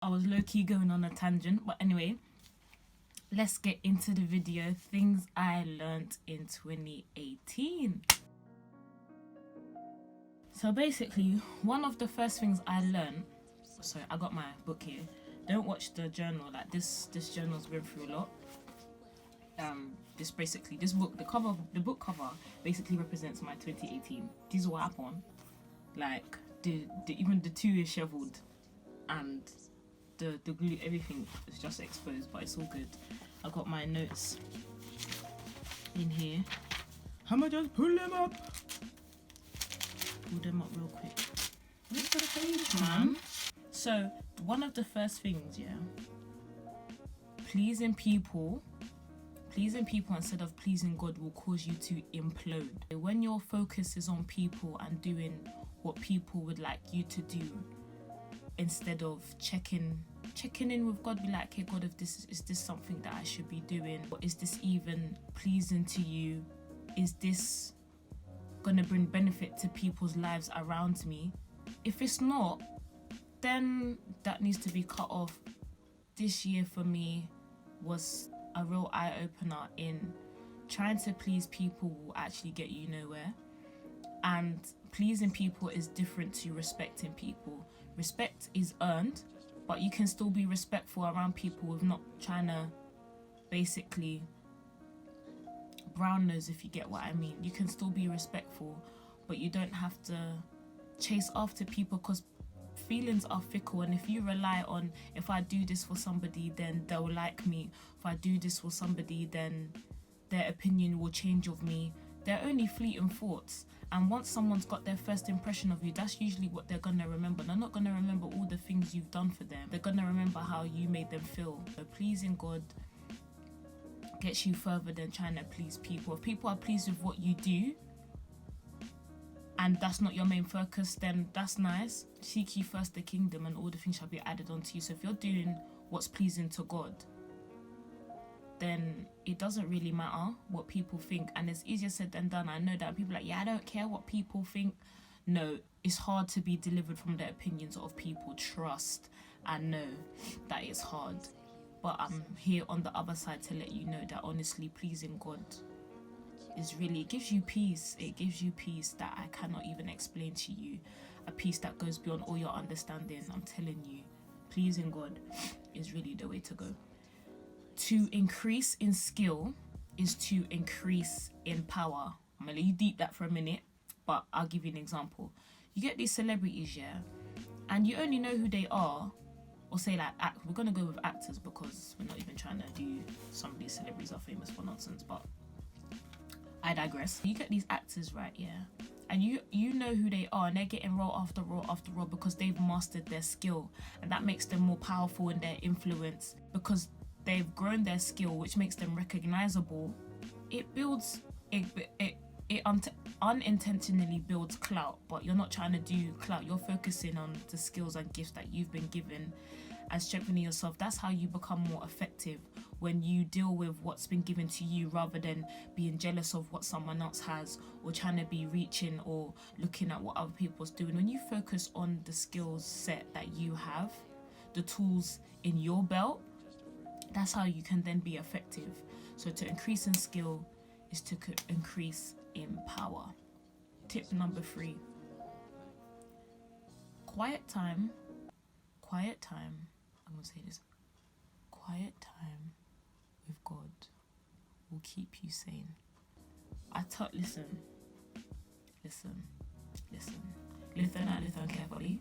I was low-key going on a tangent, but anyway, let's get into the video. Things I learnt in 2018. So basically, one of the first things I learned, sorry, I got my book here. Don't watch the journal, like this journal's been through a lot. This book, the book cover basically represents my 2018. This is what happened. Like even the 2 is shoveled, and the glue, everything is just exposed, but it's all good. I got my notes in here. I'ma just pull them up. Pull them up real quick. Where's the page, man? So one of the first things, yeah, pleasing people instead of pleasing God will cause you to implode. When your focus is on people and doing what people would like you to do, instead of checking in with God, be like, hey God, is this something that I should be doing? Or is this even pleasing to you? Is this gonna bring benefit to people's lives around me? If it's not, then that needs to be cut off. This year for me was a real eye-opener in trying to please people will actually get you nowhere. And pleasing people is different to respecting people. Respect is earned, but you can still be respectful around people with not trying to basically brown nose, if you get what I mean. You can still be respectful, but you don't have to chase after people, because feelings are fickle. And if you rely on, if I do this for somebody, then they'll like me. If I do this for somebody, then their opinion will change of me. They're only fleeting thoughts. And once someone's got their first impression of you, that's usually what they're gonna remember. They're not gonna remember all the things you've done for them. They're gonna remember how you made them feel. So pleasing God gets you further than trying to please people. If people are pleased with what you do, and that's not your main focus, then that's nice. Seek ye first the kingdom, and all the things shall be added onto you. So if you're doing what's pleasing to God, then it doesn't really matter what people think. And it's easier said than done. I know that people are like, yeah, I don't care what people think. No, it's hard to be delivered from the opinions of people. Trust and know that it's hard. But I'm here on the other side to let you know that honestly, pleasing God is really, it gives you peace. It gives you peace that I cannot even explain to you. A peace that goes beyond all your understanding. I'm telling you, pleasing God is really the way to go. To increase in skill is to increase in power. I'm gonna let you deep that for a minute, but I'll give you an example. You get these celebrities, yeah, and you only know who they are, or say like, we're gonna go with actors because we're not even trying to do some of these celebrities are famous for nonsense, but I digress. You get these actors, right, yeah, and you know who they are, and they're getting role after role after role because they've mastered their skill, and that makes them more powerful in their influence because they've grown their skill, which makes them recognizable. It builds it unintentionally builds clout, but you're not trying to do clout. You're focusing on the skills and gifts that you've been given and strengthening yourself. That's how you become more effective, when you deal with what's been given to you rather than being jealous of what someone else has or trying to be reaching or looking at what other people's doing. When you focus on the skills set that you have, the tools in your belt, that's how you can then be effective. So to increase in skill is to increase in power. Tip number 3. Quiet time. I'm gonna say this. Quiet time with God will keep you sane. Listen carefully.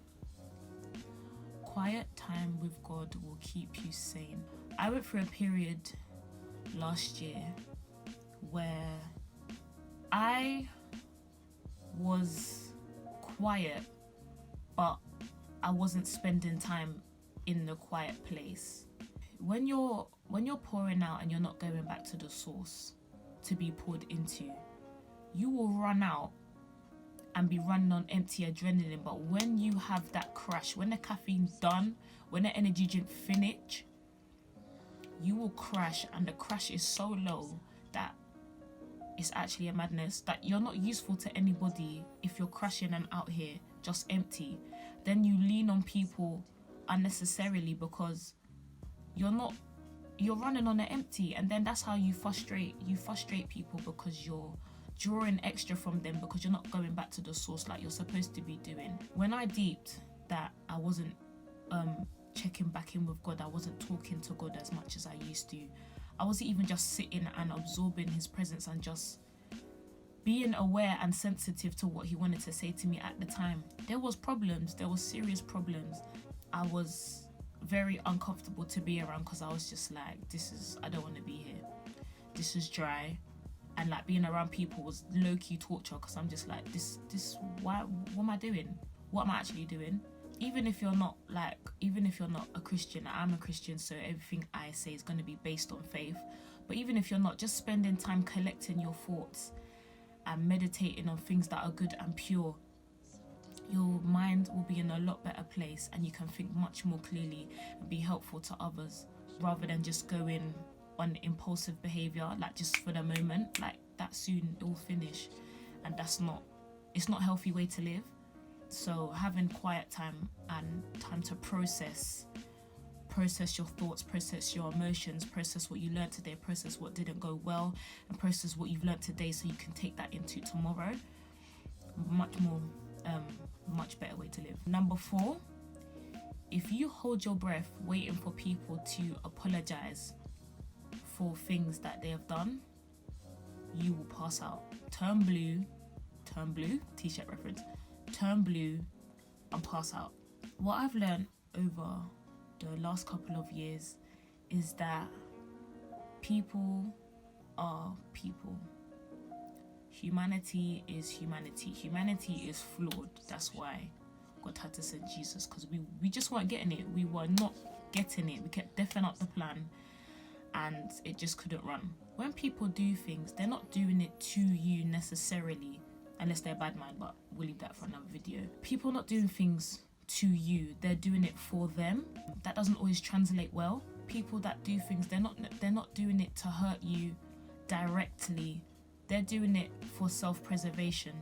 Quiet time with God will keep you sane. I went through a period last year where I was quiet, but I wasn't spending time in the quiet place. When you're pouring out and you're not going back to the source to be poured into, you will run out and be running on empty adrenaline. But when you have that crash, when the caffeine's done, when the energy drink finish, you will crash, and the crash is so low that it's actually a madness, that you're not useful to anybody if you're crashing and out here just empty. Then you lean on people unnecessarily, because you're running on an empty, and then that's how you frustrate people, because you're drawing extra from them because you're not going back to the source like you're supposed to be doing. When I deeped that I wasn't checking back in with God, I wasn't talking to God as much as I used to, I wasn't even just sitting and absorbing his presence and just being aware and sensitive to what he wanted to say to me at the time. There was serious problems. I was very uncomfortable to be around, because I was just like, I don't want to be here. This is dry. And like being around people was low-key torture, because I'm just like, what am I doing? What am I actually doing? Even if you're not a Christian, I'm a Christian, so everything I say is going to be based on faith. But even if you're not, just spending time collecting your thoughts and meditating on things that are good and pure, your mind will be in a lot better place, and you can think much more clearly and be helpful to others, rather than just going on impulsive behavior, like just for the moment. Like that soon it will finish, and it's not a healthy way to live. So having quiet time and time to process your thoughts, process your emotions, process what you learned today, process what didn't go well, and process what you've learned today, so you can take that into tomorrow. Much better way to live. Number 4, if you hold your breath waiting for people to apologize for things that they have done, you will pass out. Turn blue, t-shirt reference, turn blue and pass out. What I've learned over the last couple of years is that people are people. Humanity is humanity. Humanity is flawed. That's why God had to send Jesus, because we just weren't getting it. We were not getting it. We kept deafening up the plan, and it just couldn't run. When people do things, they're not doing it to you necessarily, unless they're bad mind, but we'll leave that for another video. People are not doing things to you, they're doing it for them. That doesn't always translate well. People that do things, they're not doing it to hurt you directly. They're doing it for self-preservation.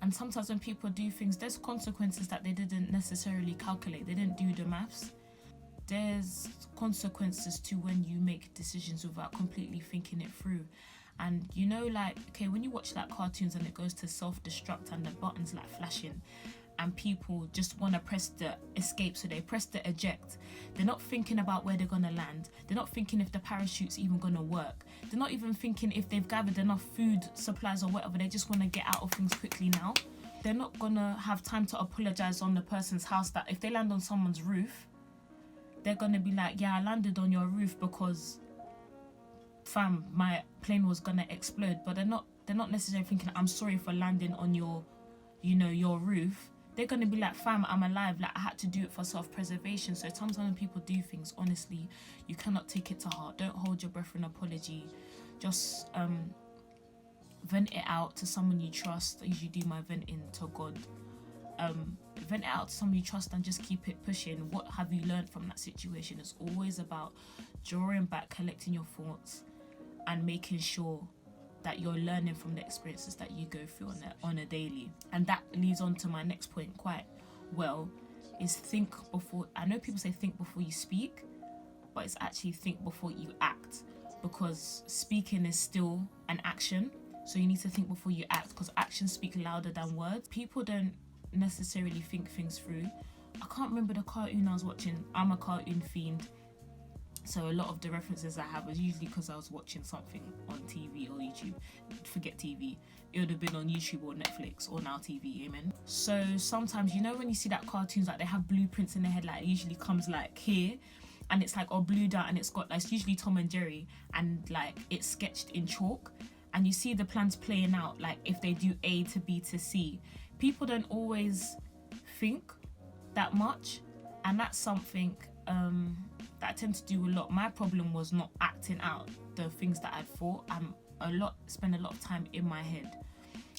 And sometimes when people do things, there's consequences that they didn't necessarily calculate. They didn't do the maths. There's consequences to when you make decisions without completely thinking it through. And you know, like, okay, when you watch like cartoons and it goes to self-destruct and the buttons like flashing, and people just want to press the escape, so they press the eject. They're not thinking about where they're gonna land. They're not thinking if the parachute's even gonna work. They're not even thinking if they've gathered enough food supplies or whatever. They just want to get out of things quickly now. They're not gonna have time to apologize on the person's house. That if they land on someone's roof, they're gonna be like, yeah, I landed on your roof because fam, my plane was gonna explode. But they're not necessarily thinking, I'm sorry for landing on your roof. They're going to be like, fam, I'm alive. Like, I had to do it for self-preservation. So sometimes when people do things, honestly, you cannot take it to heart. Don't hold your breath for an apology. Just vent it out to someone you trust. I usually do my venting to God. Vent it out to someone you trust and just keep it pushing. What have you learned from that situation? It's always about drawing back, collecting your thoughts, and making sure that you're learning from the experiences that you go through on a daily. And that leads on to my next point quite well, is think before. I know people say think before you speak, but it's actually think before you act, because speaking is still an action. So you need to think before you act, because actions speak louder than words. People don't necessarily think things through. I can't remember the cartoon I was watching. I'm a cartoon fiend. So a lot of the references I have is usually because I was watching something on TV or YouTube. Forget TV. It would have been on YouTube or Netflix or Now TV, amen. So sometimes, you know, when you see that cartoons, like they have blueprints in their head, like it usually comes like here, and it's like all blued out, and it's usually Tom and Jerry, and like it's sketched in chalk, and you see the plans playing out, like if they do A to B to C. People don't always think that much, and that's something that I tend to do a lot. My problem was not acting out the things that I'd thought. Spend a lot of time in my head.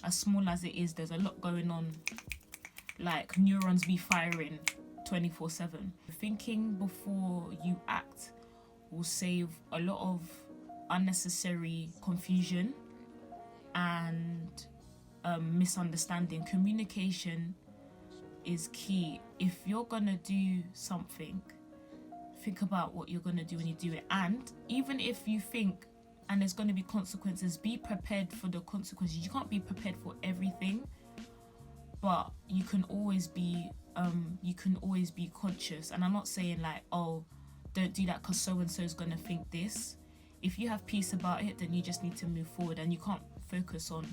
As small as it is, there's a lot going on. Like neurons be firing 24/7. Thinking before you act will save a lot of unnecessary confusion and misunderstanding. Communication is key. If you're gonna do something, think about what you're gonna do when you do it. And even if you think and there's gonna be consequences, be prepared for the consequences. You can't be prepared for everything, but you can always be conscious. And I'm not saying like, oh, don't do that because so and so is gonna think this. If you have peace about it, then you just need to move forward, and you can't focus on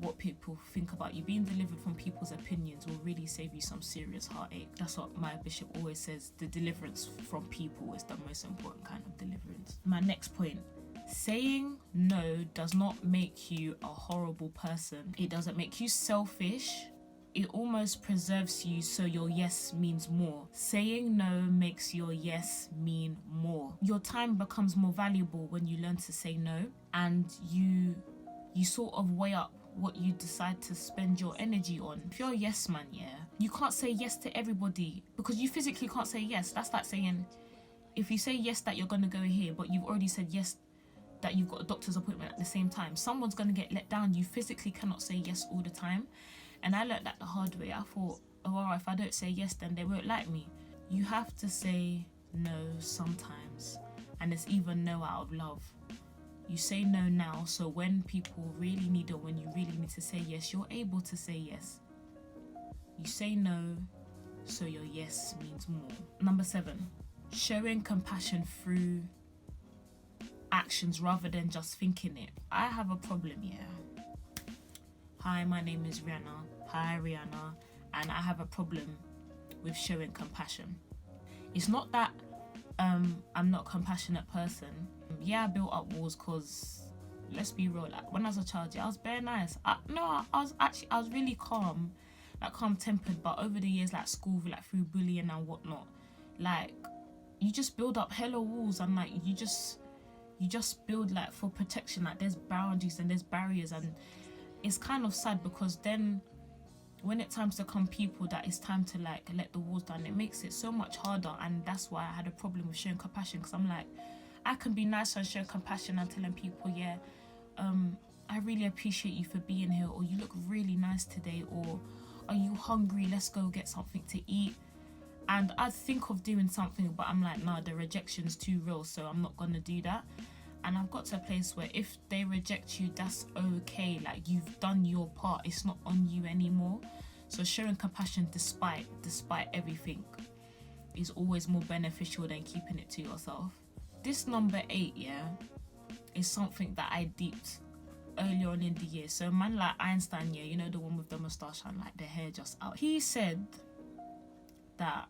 what people think about you. Being delivered from people's opinions will really save you some serious heartache. That's what my bishop always says. The deliverance from people is the most important kind of deliverance. My next point: saying no does not make you a horrible person. It doesn't make you selfish. It almost preserves you, so your yes means more. Saying no makes your yes mean more. Your time becomes more valuable when you learn to say no, and you sort of weigh up what you decide to spend your energy on. If you're a yes man, you can't say yes to everybody because you physically can't say yes. That's like saying, if you say yes that you're gonna go here, but you've already said yes that you've got a doctor's appointment at the same time, someone's gonna get let down. You physically cannot say yes all the time. And I learned that the hard way. I thought, oh, well, if I don't say yes, then they won't like me. You have to say no sometimes, and it's even no out of love. You say no now, so when people really need it, when you really need to say yes, you're able to say yes. You say no, so your yes means more. Number 7, showing compassion through actions rather than just thinking it. I have a problem here. Hi, my name is Rianna. Hi, Rianna. And I have a problem with showing compassion. It's not that I'm not a compassionate person. Yeah, I built up walls because, let's be real, like when I was a child, I was very nice. I was really calm, like calm-tempered, but over the years, like school, like through bullying and whatnot, like you just build up hella walls, and like you just build like for protection, like there's boundaries and there's barriers, and it's kind of sad because then when it times to come people that it's time to like let the walls down, it makes it so much harder. And that's why I had a problem with showing compassion, because I'm like, I can be nice and show compassion and telling people, I really appreciate you for being here, or you look really nice today, or are you hungry, let's go get something to eat. And I think of doing something, but I'm like, nah, the rejection's too real, so I'm not gonna do that. And I've got to a place where if they reject you, that's okay. Like, you've done your part. It's not on you anymore. So showing compassion despite everything is always more beneficial than keeping it to yourself. This number 8, is something that I deeped earlier on in the year. So man like Einstein, you know, the one with the moustache and like the hair just out. He said that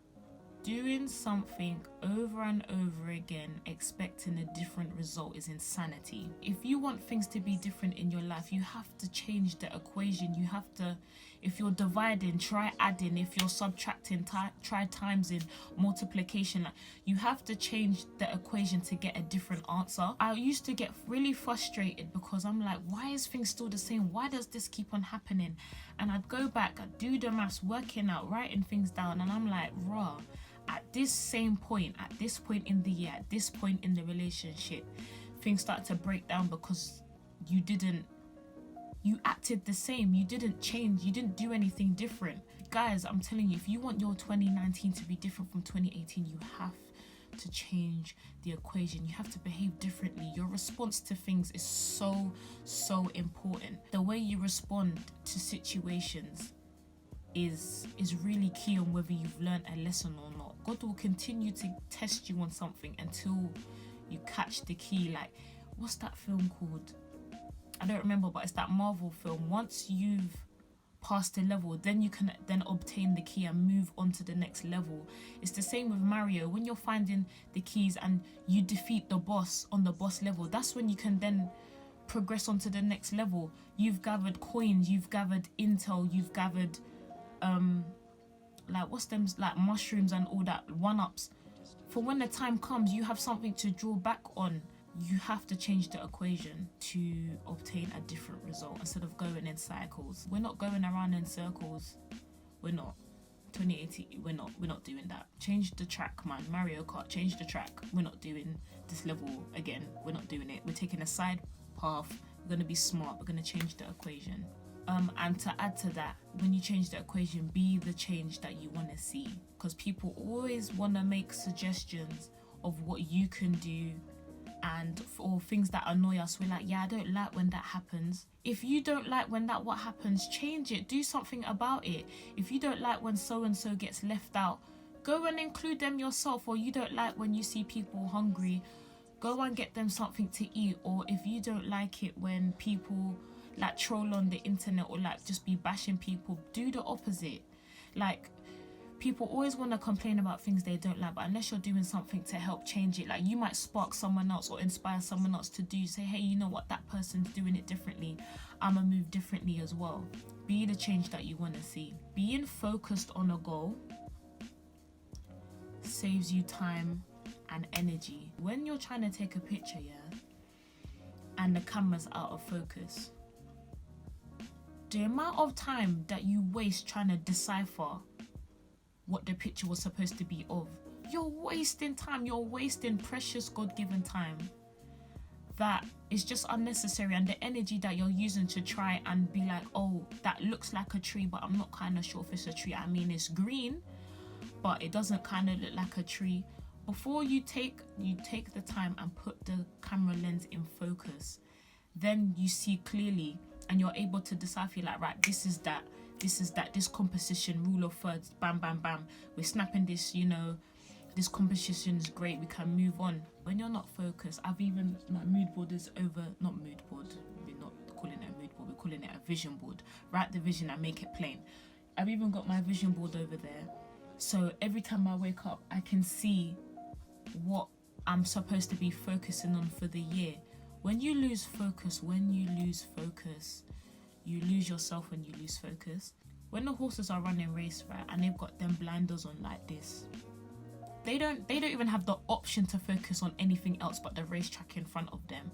doing something over and over again expecting a different result is insanity. If you want things to be different in your life, you have to change the equation. You have to, if you're dividing, try adding. If you're subtracting, try timesing, multiplication. Like, you have to change the equation to get a different answer. I used to get really frustrated because I'm like, why is things still the same? Why does this keep on happening? And I'd go back, I'd do the maths, working out, writing things down, and I'm like, raw. At this point in the year, at this point in the relationship, things start to break down because you acted the same. You didn't change. You didn't do anything different. Guys, I'm telling you, if you want your 2019 to be different from 2018, you have to change the equation. You have to behave differently. Your response to things is so important. The way you respond to situations is really key on whether you've learned a lesson or not. God will continue to test you on something until you catch the key. Like, what's that film called? I don't remember, but it's that Marvel film. Once you've passed a level, then you can then obtain the key and move on to the next level. It's the same with Mario. When you're finding the keys and you defeat the boss on the boss level, that's when you can then progress on to the next level. You've gathered coins, you've gathered intel, you've gathered like what's them, like mushrooms and all that, 1-ups. For when the time comes, you have something to draw back on. You have to change the equation to obtain a different result instead of going in cycles. We're not going around in circles. We're not. 2018, we're not doing that. Change the track, man. Mario Kart, change the track. We're not doing this level again. We're not doing it. We're taking a side path. We're going to be smart. We're going to change the equation. And to add to that, when you change the equation, be the change that you want to see, because people always want to make suggestions of what you can do, and for things that annoy us, we're like, yeah, I don't like when that happens. If you don't like when what happens, change it, do something about it. If you don't like when so and so gets left out, go and include them yourself. Or you don't like when you see people hungry, go and get them something to eat. Or if you don't like it when people like troll on the internet or like just be bashing people, do the opposite. Like, people always want to complain about things they don't like, but unless you're doing something to help change it, like you might spark someone else or inspire someone else to do, say, hey, you know what, that person's doing it differently, I'ma move differently as well. Be the change that you want to see. Being focused on a goal saves you time and energy. When you're trying to take a picture, yeah, and the camera's out of focus, the amount of time that you waste trying to decipher what the picture was supposed to be of, you're wasting time, you're wasting precious God-given time that is just unnecessary. And the energy that you're using to try and be like, oh, that looks like a tree, but I'm not kind of sure if it's a tree. I mean, it's green, but it doesn't kind of look like a tree. Before you take the time and put the camera lens in focus, then you see clearly and you're able to decipher, like, right, this is that, this composition, rule of thirds, bam, bam, bam. We're snapping this, you know, this composition is great, we can move on. When you're not focused, I've even, my mood board is over, not mood board, we're not calling it a mood board, we're calling it a vision board. Write the vision and make it plain. I've even got my vision board over there. So every time I wake up, I can see what I'm supposed to be focusing on for the year. When you lose focus, you lose yourself when you lose focus. When the horses are running race, right, and they've got them blinders on like this, they don't even have the option to focus on anything else but the racetrack in front of them.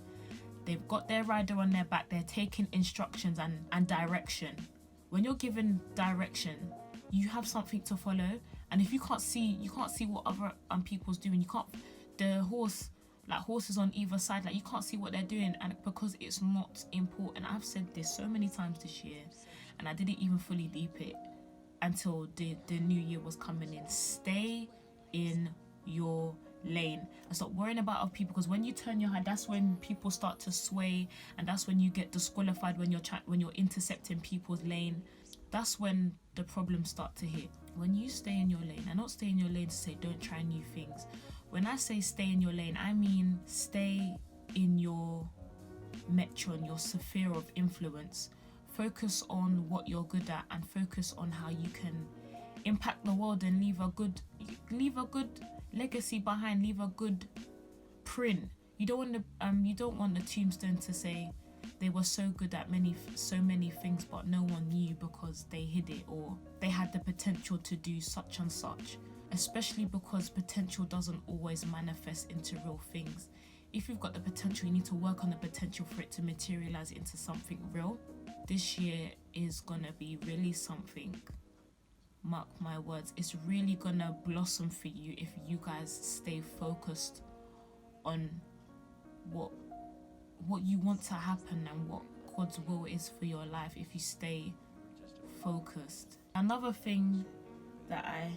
They've got their rider on their back, they're taking instructions and direction. When you're given direction, you have something to follow, and if you can't see what other people's doing, the horses on either side, like, you can't see what they're doing, and because it's not important. I've said this so many times this year, and I didn't even fully deep it until the new year was coming in. Stay in your lane and stop worrying about other people, because when you turn your head, that's when people start to sway, and that's when you get disqualified when you're intercepting people's lane. That's when the problems start to hit. When you stay in your lane, and not stay in your lane to say don't try new things. When I say stay in your lane, I mean stay in your metron, your sphere of influence. Focus on what you're good at and focus on how you can impact the world and leave a good legacy behind, leave a good print. You don't want the tombstone to say they were so good at so many things, but no one knew because they hid it, or they had the potential to do such and such. Especially because potential doesn't always manifest into real things. If you've got the potential, you need to work on the potential for it to materialize into something real. This year is gonna be really something. Mark my words, it's really gonna blossom for you if you guys stay focused on what you want to happen and what God's will is for your life. If you stay focused. Another thing that I